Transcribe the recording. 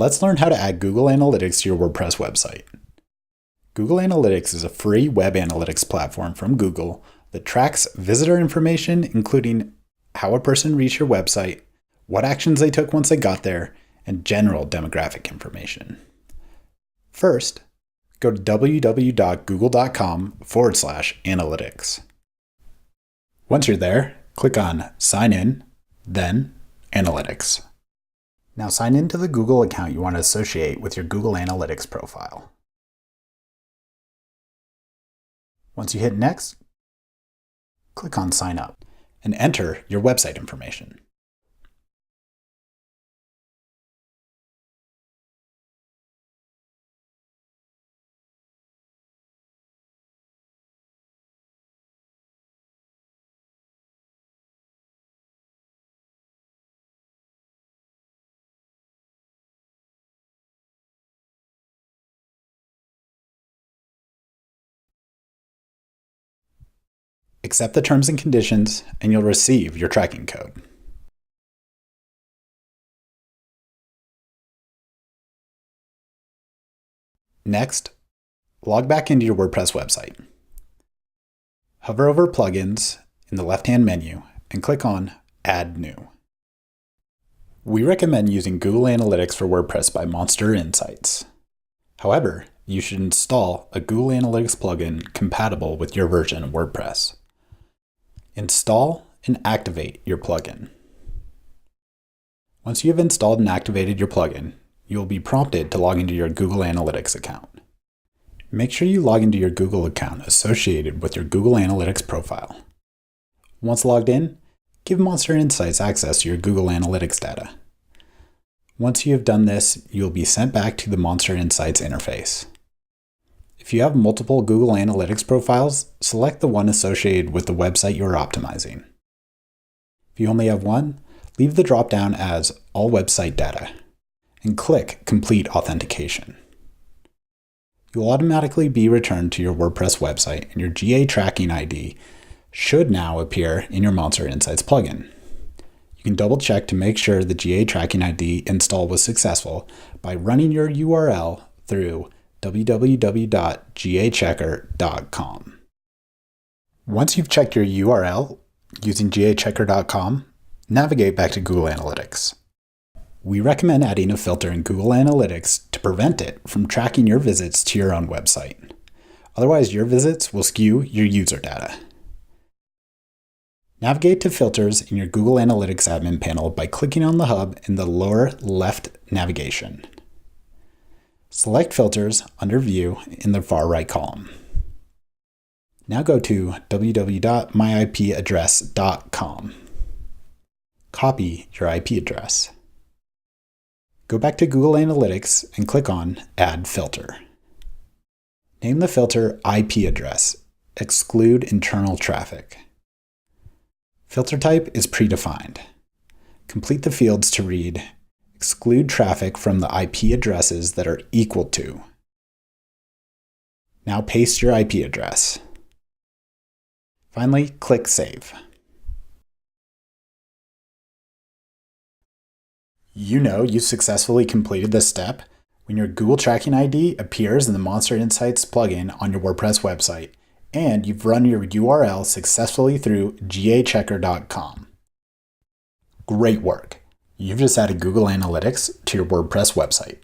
let's learn how to add Google Analytics to your WordPress website. Google Analytics is a free web analytics platform from Google that tracks visitor information, including how a person reached your website, what actions they took once they got there, and general demographic information. First, go to www.google.com/analytics. Once you're there, click on Sign In, then Analytics. Now sign into the Google account you want to associate with your Google Analytics profile. Once you hit Next, click on Sign Up and enter your website information. Accept the terms and conditions, and you'll receive your tracking code. Next, log back into your WordPress website. Hover over Plugins in the left-hand menu and click on Add New. We recommend using Google Analytics for WordPress by Monster Insights. However, you should install a Google Analytics plugin compatible with your version of WordPress. Install and activate your plugin. Once you have installed and activated your plugin, you will be prompted to log into your Google Analytics account. Make sure you log into your Google account associated with your Google Analytics profile. Once logged in, give Monster Insights access to your Google Analytics data. Once you have done this, you will be sent back to the Monster Insights interface. If you have multiple Google Analytics profiles, select the one associated with the website you are optimizing. If you only have one, leave the drop-down as All Website Data and click Complete Authentication. You will automatically be returned to your WordPress website, and your GA tracking ID should now appear in your Monster Insights plugin. You can double check to make sure the GA tracking ID install was successful by running your URL through www.gachecker.com. Once you've checked your URL using gachecker.com, navigate back to Google Analytics. We recommend adding a filter in Google Analytics to prevent it from tracking your visits to your own website. Otherwise, your visits will skew your user data. Navigate to Filters in your Google Analytics admin panel by clicking on the hub in the lower left navigation. Select Filters under View in the far right column. Now go to www.myipaddress.com. Copy your IP address. Go back to Google Analytics and click on Add Filter. Name the filter IP address. Exclude internal traffic. Filter type is predefined. Complete the fields to read exclude traffic from the IP addresses that are equal to. Now paste your IP address. Finally, click Save. You know you successfully completed this step when your Google Tracking ID appears in the Monster Insights plugin on your WordPress website, and you've run your URL successfully through gachecker.com. Great work! You've just added Google Analytics to your WordPress website.